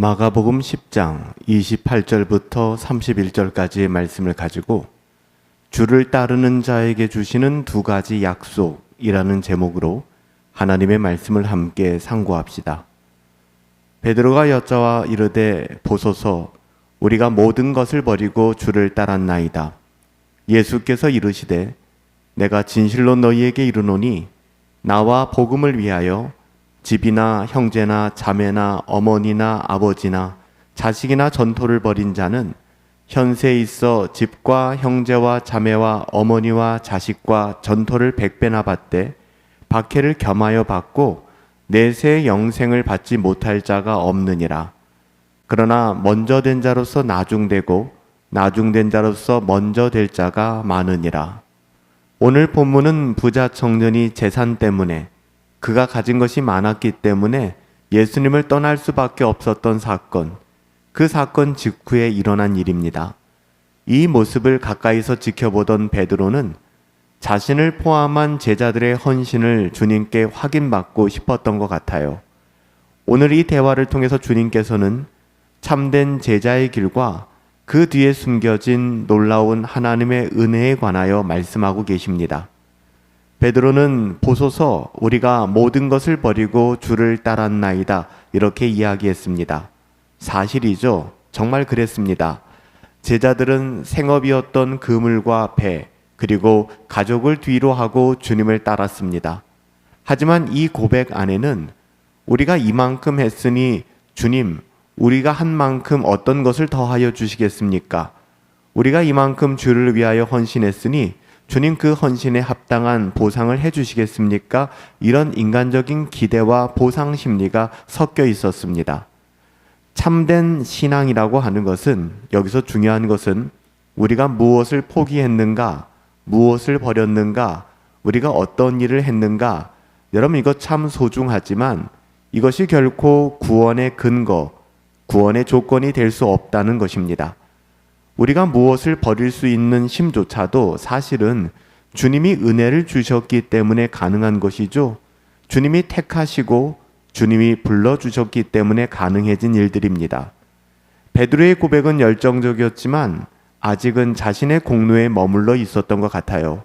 마가복음 10장 28절부터 31절까지의 말씀을 가지고 주를 따르는 자에게 주시는 두 가지 약속이라는 제목으로 하나님의 말씀을 함께 상고합시다. 베드로가 여짜와 이르되 보소서 우리가 모든 것을 버리고 주를 따랐나이다. 예수께서 이르시되 내가 진실로 너희에게 이르노니 나와 복음을 위하여 집이나 형제나 자매나 어머니나 아버지나 자식이나 전토를 벌인 자는 현세에 있어 집과 형제와 자매와 어머니와 자식과 전토를 100배나 받되 박해를 겸하여 받고 내세의 영생을 받지 못할 자가 없느니라. 그러나 먼저 된 자로서 나중되고 나중된 자로서 먼저 될 자가 많으니라. 오늘 본문은 부자 청년이 재산 때문에 그가 가진 것이 많았기 때문에 예수님을 떠날 수밖에 없었던 사건, 그 사건 직후에 일어난 일입니다. 이 모습을 가까이서 지켜보던 베드로는 자신을 포함한 제자들의 헌신을 주님께 확인받고 싶었던 것 같아요. 오늘 이 대화를 통해서 주님께서는 참된 제자의 길과 그 뒤에 숨겨진 놀라운 하나님의 은혜에 관하여 말씀하고 계십니다. 베드로는 보소서 우리가 모든 것을 버리고 주를 따랐나이다 이렇게 이야기했습니다. 사실이죠. 정말 그랬습니다. 제자들은 생업이었던 그물과 배 그리고 가족을 뒤로 하고 주님을 따랐습니다. 하지만 이 고백 안에는 우리가 이만큼 했으니 주님 우리가 한 만큼 어떤 것을 더하여 주시겠습니까? 우리가 이만큼 주를 위하여 헌신했으니 주님 그 헌신에 합당한 보상을 해주시겠습니까? 이런 인간적인 기대와 보상 심리가 섞여 있었습니다. 참된 신앙이라고 하는 것은 여기서 중요한 것은 우리가 무엇을 포기했는가, 무엇을 버렸는가, 우리가 어떤 일을 했는가. 여러분 이것 참 소중하지만 이것이 결코 구원의 근거, 구원의 조건이 될 수 없다는 것입니다. 우리가 무엇을 버릴 수 있는 힘조차도 사실은 주님이 은혜를 주셨기 때문에 가능한 것이죠. 주님이 택하시고 주님이 불러주셨기 때문에 가능해진 일들입니다. 베드로의 고백은 열정적이었지만 아직은 자신의 공로에 머물러 있었던 것 같아요.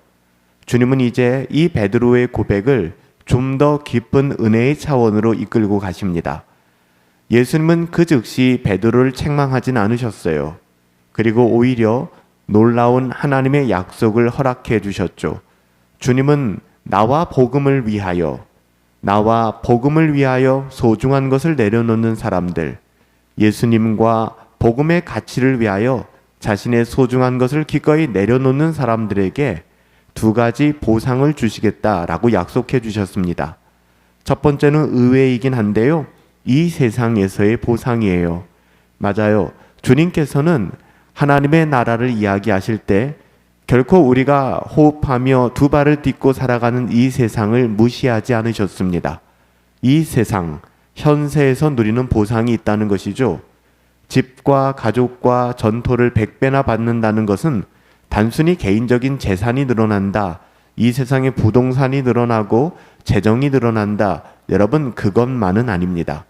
주님은 이제 이 베드로의 고백을 좀 더 깊은 은혜의 차원으로 이끌고 가십니다. 예수님은 그 즉시 베드로를 책망하진 않으셨어요. 그리고 오히려 놀라운 하나님의 약속을 허락해 주셨죠. 주님은 나와 복음을 위하여 소중한 것을 내려놓는 사람들, 예수님과 복음의 가치를 위하여 자신의 소중한 것을 기꺼이 내려놓는 사람들에게 두 가지 보상을 주시겠다라고 약속해 주셨습니다. 첫 번째는 의외이긴 한데요. 이 세상에서의 보상이에요. 맞아요. 주님께서는 하나님의 나라를 이야기하실 때 결코 우리가 호흡하며 두 발을 딛고 살아가는 이 세상을 무시하지 않으셨습니다. 이 세상, 현세에서 누리는 보상이 있다는 것이죠. 집과 가족과 전토를 100배나 받는다는 것은 단순히 개인적인 재산이 늘어난다, 이 세상에 부동산이 늘어나고 재정이 늘어난다, 여러분 그것만은 아닙니다.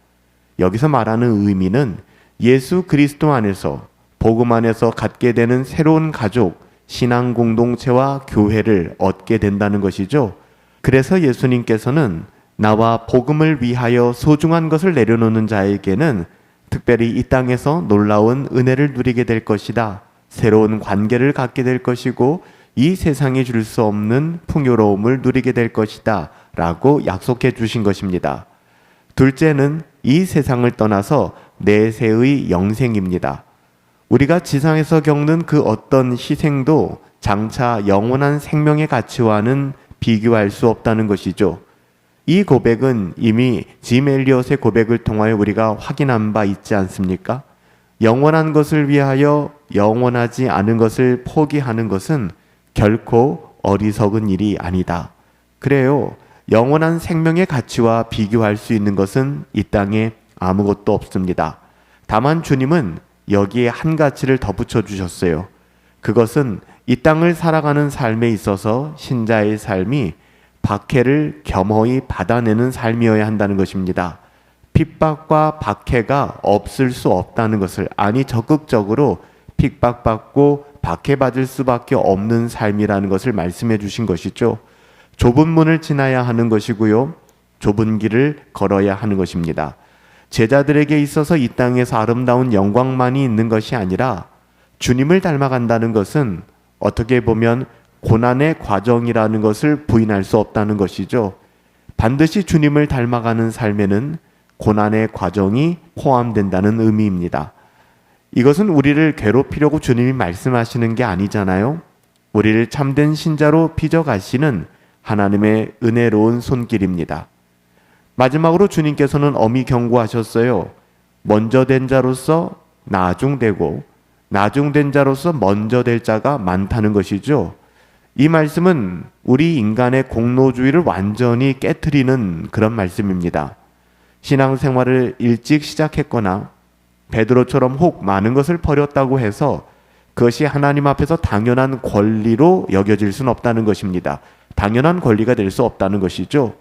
여기서 말하는 의미는 예수 그리스도 안에서 복음 안에서 갖게 되는 새로운 가족, 신앙 공동체와 교회를 얻게 된다는 것이죠. 그래서 예수님께서는 나와 복음을 위하여 소중한 것을 내려놓는 자에게는 특별히 이 땅에서 놀라운 은혜를 누리게 될 것이다. 새로운 관계를 갖게 될 것이고 이 세상이 줄 수 없는 풍요로움을 누리게 될 것이다 라고 약속해 주신 것입니다. 둘째는 이 세상을 떠나서 내세의 영생입니다. 우리가 지상에서 겪는 그 어떤 희생도 장차 영원한 생명의 가치와는 비교할 수 없다는 것이죠. 이 고백은 이미 짐 엘리엇의 고백을 통하여 우리가 확인한 바 있지 않습니까? 영원한 것을 위하여 영원하지 않은 것을 포기하는 것은 결코 어리석은 일이 아니다. 그래요. 영원한 생명의 가치와 비교할 수 있는 것은 이 땅에 아무것도 없습니다. 다만 주님은 여기에 한 가치를 덧붙여 주셨어요. 그것은 이 땅을 살아가는 삶에 있어서 신자의 삶이 박해를 겸허히 받아내는 삶이어야 한다는 것입니다. 핍박과 박해가 없을 수 없다는 것을, 아니 적극적으로 핍박받고 박해받을 수밖에 없는 삶이라는 것을 말씀해 주신 것이죠. 좁은 문을 지나야 하는 것이고요. 좁은 길을 걸어야 하는 것입니다. 제자들에게 있어서 이 땅에서 아름다운 영광만이 있는 것이 아니라 주님을 닮아간다는 것은 어떻게 보면 고난의 과정이라는 것을 부인할 수 없다는 것이죠. 반드시 주님을 닮아가는 삶에는 고난의 과정이 포함된다는 의미입니다. 이것은 우리를 괴롭히려고 주님이 말씀하시는 게 아니잖아요. 우리를 참된 신자로 빚어가시는 하나님의 은혜로운 손길입니다. 마지막으로 주님께서는 엄히 경고하셨어요. 먼저 된 자로서 나중되고 나중된 자로서 먼저 될 자가 많다는 것이죠. 이 말씀은 우리 인간의 공로주의를 완전히 깨트리는 그런 말씀입니다. 신앙생활을 일찍 시작했거나 베드로처럼 혹 많은 것을 버렸다고 해서 그것이 하나님 앞에서 당연한 권리로 여겨질 수는 없다는 것입니다. 당연한 권리가 될 수 없다는 것이죠.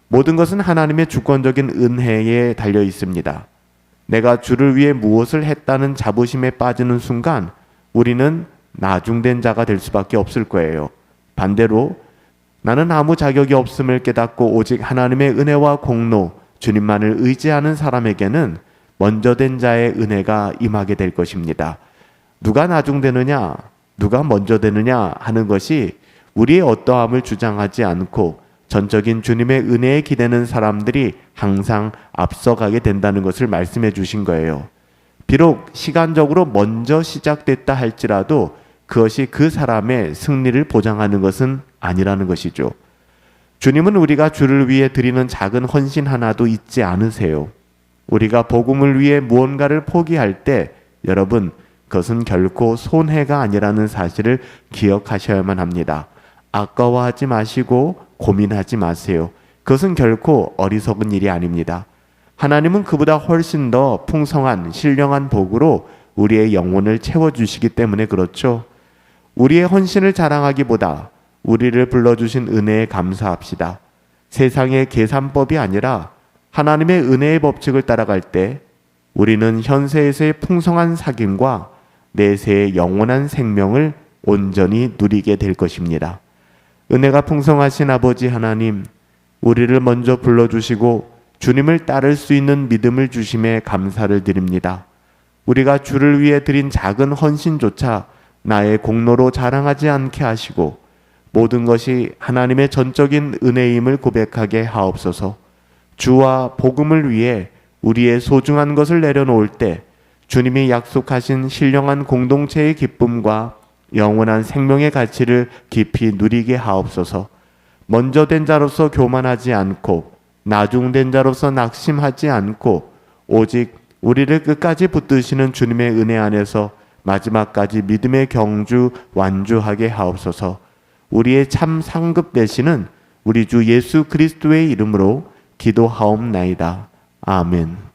모든 것은 하나님의 주권적인 은혜에 달려 있습니다. 내가 주를 위해 무엇을 했다는 자부심에 빠지는 순간 우리는 나중된 자가 될 수밖에 없을 거예요. 반대로 나는 아무 자격이 없음을 깨닫고 오직 하나님의 은혜와 공로, 주님만을 의지하는 사람에게는 먼저 된 자의 은혜가 임하게 될 것입니다. 누가 나중되느냐, 누가 먼저 되느냐 하는 것이 우리의 어떠함을 주장하지 않고 전적인 주님의 은혜에 기대는 사람들이 항상 앞서가게 된다는 것을 말씀해 주신 거예요. 비록 시간적으로 먼저 시작됐다 할지라도 그것이 그 사람의 승리를 보장하는 것은 아니라는 것이죠. 주님은 우리가 주를 위해 드리는 작은 헌신 하나도 잊지 않으세요. 우리가 복음을 위해 무언가를 포기할 때 여러분, 그것은 결코 손해가 아니라는 사실을 기억하셔야만 합니다. 아까워하지 마시고 고민하지 마세요. 그것은 결코 어리석은 일이 아닙니다. 하나님은 그보다 훨씬 더 풍성한 신령한 복으로 우리의 영혼을 채워주시기 때문에 그렇죠. 우리의 헌신을 자랑하기보다 우리를 불러주신 은혜에 감사합시다. 세상의 계산법이 아니라 하나님의 은혜의 법칙을 따라갈 때 우리는 현세에서의 풍성한 sak임과 내세의 영원한 생명을 온전히 누리게 될 것입니다. 은혜가 풍성하신 아버지 하나님, 우리를 먼저 불러주시고 주님을 따를 수 있는 믿음을 주심에 감사를 드립니다. 우리가 주를 위해 드린 작은 헌신조차 나의 공로로 자랑하지 않게 하시고 모든 것이 하나님의 전적인 은혜임을 고백하게 하옵소서. 주와 복음을 위해 우리의 소중한 것을 내려놓을 때 주님이 약속하신 신령한 공동체의 기쁨과 영원한 생명의 가치를 깊이 누리게 하옵소서. 먼저 된 자로서 교만하지 않고 나중된 자로서 낙심하지 않고 오직 우리를 끝까지 붙드시는 주님의 은혜 안에서 마지막까지 믿음의 경주 완주하게 하옵소서. 우리의 참 상급 되시는 우리 주 예수 그리스도의 이름으로 기도하옵나이다. 아멘.